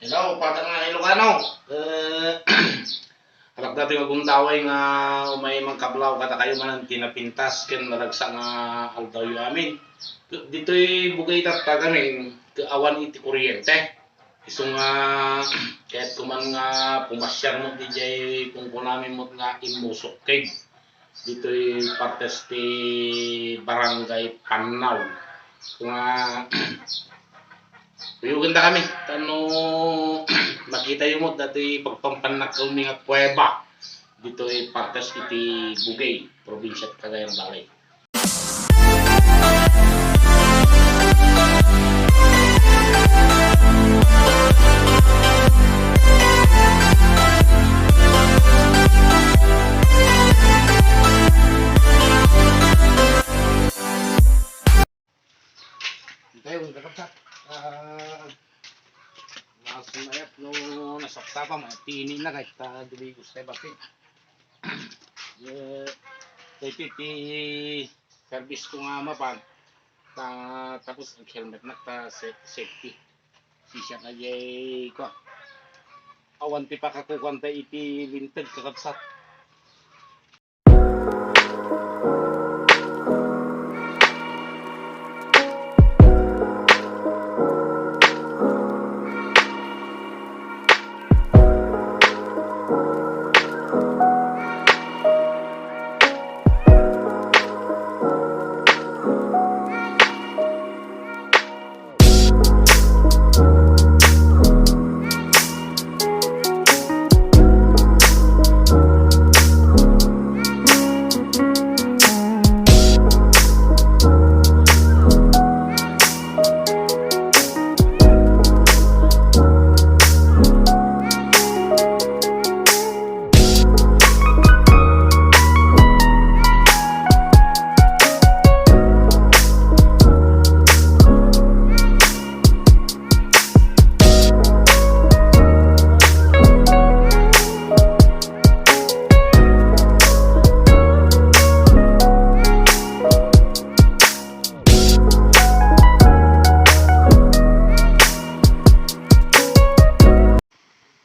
Hello, patang nga Ilocano. Harap dati magundaway nga umay mang kablaw kata kayo man tinapintas ken naragsa nga aldaw yu amin. Dito'y bugay tatta kami awan iti kuryente. Isu nga kahit kuman nga pumasyar mo DJ kung kunamin mo nga imusok cave. Dito'y partes ti barangay Panaw. Nga tuyugan na kami. Tano makita yung mo dati pagpampanak kami nga kuweba. Dito ay partes iti Bugay, probinsya at Cagayan Valley. Tayo, kapag sumayat no nasakta pa matini na kahit dumigos tayo bakit ti service ko nga mapag tapos ang helmet na safety siya kayay ko awan ti pakakukuan tayo iti lintag kakabsat.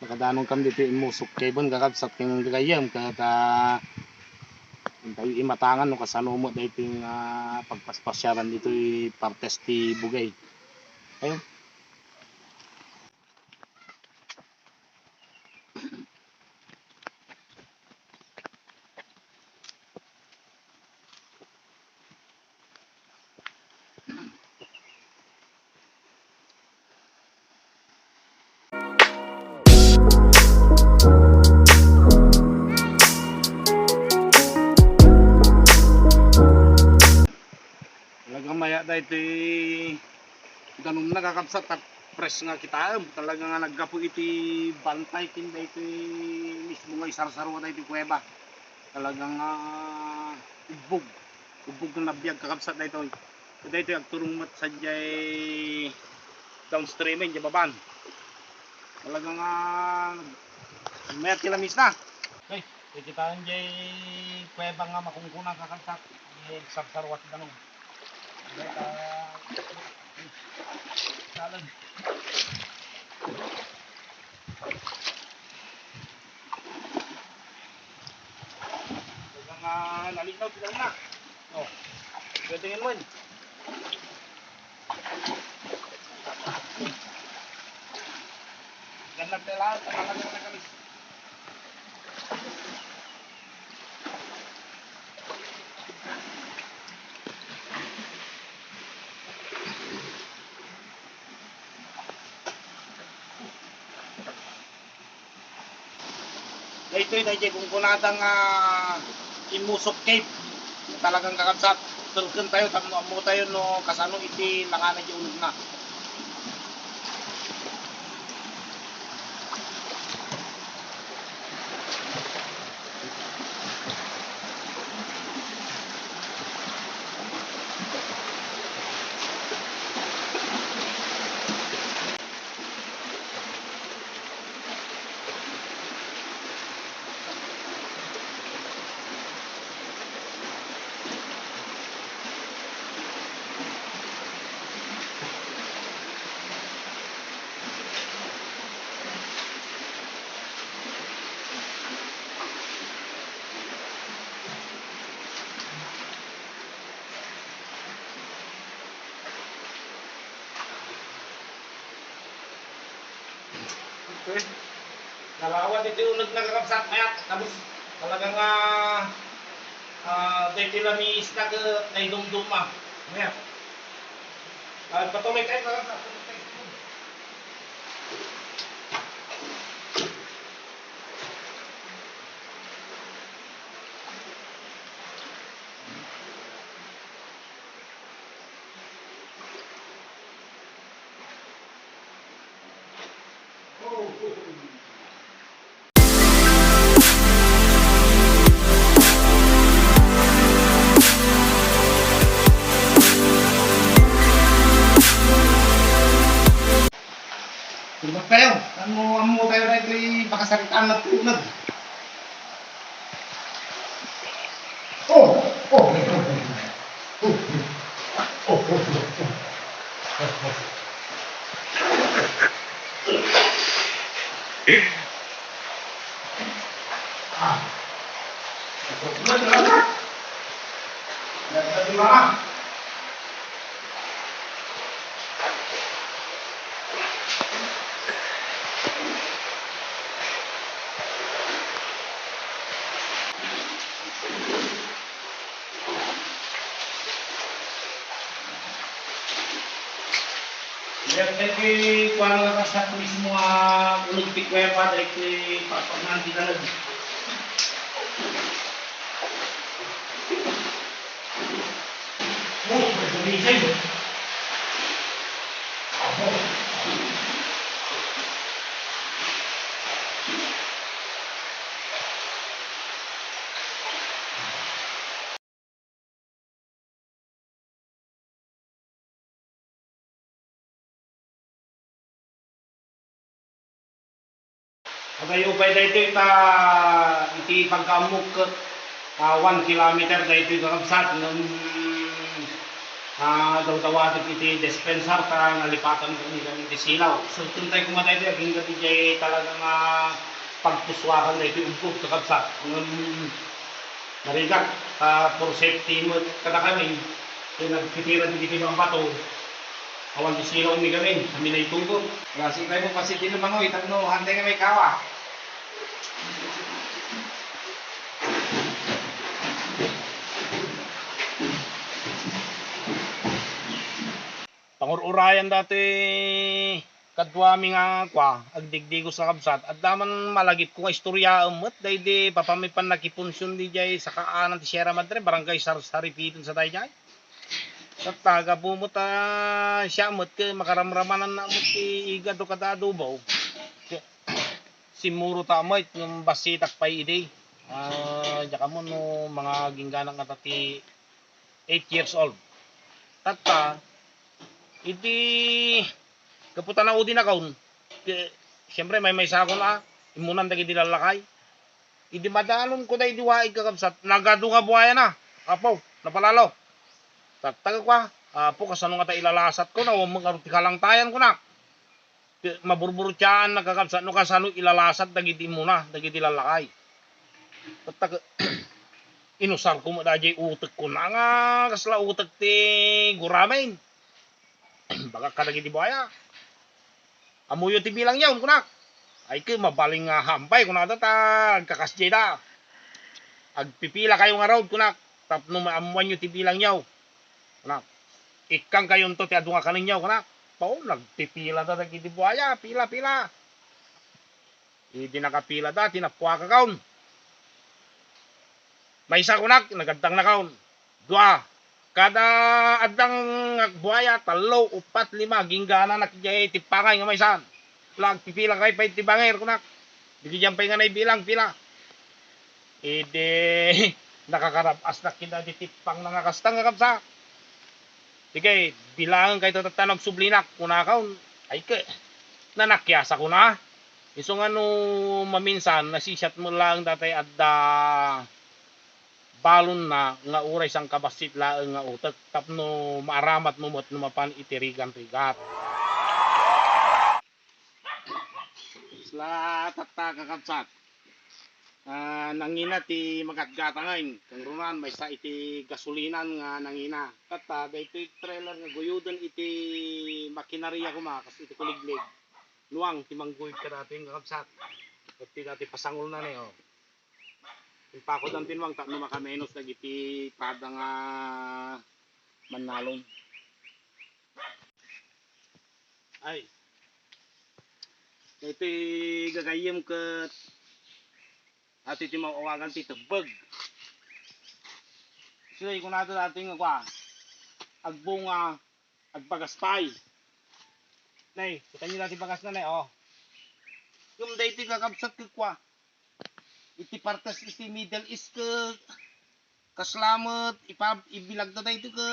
Nakadanong kam dito imusok kaybon kakabsat ng gagayam kata tayo imatangan no kasano mo dito yung pagpaspasyaran dito yung partes ti Bugay. Ayun. Maya dahito ganun nakakabsat at press nga kita talaga nga naggapo iti bantay kin dahito mismo nga isarsarwa dahito kuweba talagang ubog nga nabiyag kakabsat dahito agturong mat sadyay downstreamin di baban talagang mayat kilamis na okay ikitaan jay kuweba nga makungkunang kakabsat isarsarwa ti ganun. Dalan. Dagang nalinaw sila na. Oh. Pwede ngin mo. Ganag tela, talaga na kami. Ito'y dahil kung kunadang imusok cave talagang kakabsat tulkan tayo mo tayo no kasano iti langanan yung ulog na Okay. Nalawan ito yung nagkakapsat mayat. Tapos talagang dahil tilamis na ka naidumduma. Mayat. Patuloy kayo kakapsat. Tulog kayo. Amo tayo na ito'y makasaritaan na tulog. Oh! Oh! Jadi kuala kasat semua ulupik kaya pa dari papangan kita lagi. Oh, berbisa. Upay dito iti pagkamuk ke 1 kilometer dito kakabsat ng daw-dawatik iti dispenser ta nalipatan ko ni kami iti silaw. So tuntay ko matay dito aging gati jay talagang pagpuswakan dito ubog kakabsat ng narigat for safety mo kada kami nagpitiran dito ng bato awan di silaw ni kami na itungkot. Kasi tayo mo pasitin ng mga itang no hantay nga may kawa. Pangururayan dati kadwa mi nga agdigdigo sa kabsat at daman malagip ko nga istorya umot dahil papamipan nakipunsyon di jay sa kaanan ti Sierra Madre barangay Saripiton sa tayo jay. At taga bumot siya umot ke makaramramanan na umot ti igad o kadadubaw. Simuro tamoy yung basitak pa ide. Jaka mo no mga gingganang katati 8 years old. Tata iti kaputan na udin akaun. Siyempre may sako na imunan dagi dilalakay. Idi madalon ko dai diwaig kakabsat nagadu nga buhaya na. Apo napalalo. Tataga kwa apo kasano nga ta ilalasat ko na mga tikalang-tayan ko na. Maburburo-tiyaan nakakabsat no kasano ilalasat dagiti muna dagiti lalakay. Tataga inusar ko mo dajay utek ko na nga kasla utek ti guramain. Baka kadagiti buhaya. Amuyo ti bilang yaw kunak. Ay ke mabaling hampay kunak ta kakasjay da. Agpipila kayo nga road kunak. Tapno maamuan nyo ti bilang yaw. Kunak. Ikang kayon to ti adu nga kanin yaw kunak. Pao nagpipila da dagiti buhaya, pila. Idi nakapila da tinapwa ka kaon. Maysa kunak nagadtang na kaon. 2 kada adang buhaya 3, 4, 5 ginggana nakijay ti pangay nga maysan. Lag pipila kay pa ti banger kunak. Dili jam pay nga bilang pila. Ide nakakarabas na kina di tipang nga kastang nga kapsa. Sige, bilang kay tatanog sublinak kunakaw ay ke nanakyasa ko na. Iso nga no maminsan nasisat mo lang datay adda balon na nga uray sang kabasit laeng nga utek tapno maaramat mo met numapan itirigan-rigat. Sla tatta kakabsat. Nangina ti magatgatangain kang runan may sa iti gasolinan nga nangina. Tatta daytoy trailer nga guyudan iti makinarya ko makas iti kuliglig. luwang timanggoy ka dating kakabsat. Pati dati pasangol na ni oh. Impakod ang tinwang tak no makamenos nagiti pada nga manalon. Ay. Ito gagayem ket ati ti mawagan ti tebeg. Sila kung nato dating kwa agbunga agpagaspay. Nay, kita niyo dati bagas na nay oh. Yung dayti kakabsat ke kwa. Iti partas iti Middle East ke kaslamet ibilag na dayti ke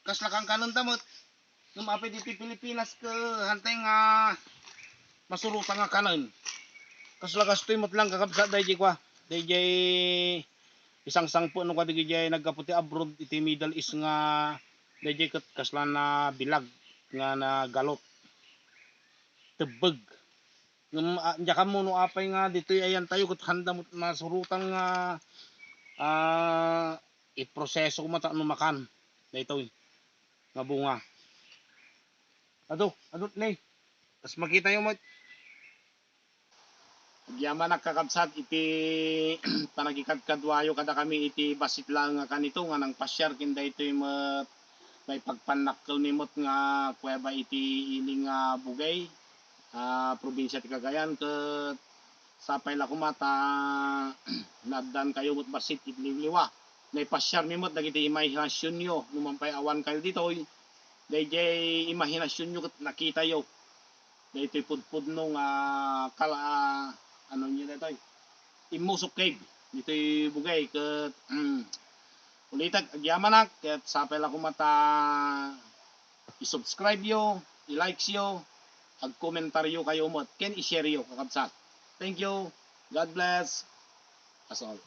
kaslakang kanon tamot. Ngem apay diti Pilipinas ke hantay nga masurutan nga kanon. Kaslagas toy matlang kakabsat dayti kwa. Dayti isang sangpo no kadigi jay nagkaputi abroad iti Middle East nga dayti ket kasla na bilag nga nagalot. Tebeg. Ngem ka mo no apay nga ditoy ayan tayo ket handa mo masurutan nga iproseso ko mata no makan. Daytoy nga bunga. Adot nay. Tas makita yo mo Yaman nakakabsat iti panagikadkadwayo kada kami iti basit lang nga kanito nga nang pasyar kin daytoy met may pagpanakkel nimot nga kuweba iti ining bugay probinsya ti Cagayan ket sapay la kumata naddan kayo met basit iti liwliwa nay pasyar nimot dagiti imahinasyon yo numampay awan kayo ditoy dayjay imahinasyon yo ket nakita yo daytoy pudpudno nga ano niyo daytoy Imusok Cave ditoy bugay ket ulitak agyamanak ket sapay la kumata i-subscribe yo i-like yo ag-komentaryo kayo mo ken i-share yo kakabsat. Thank you. God bless us all.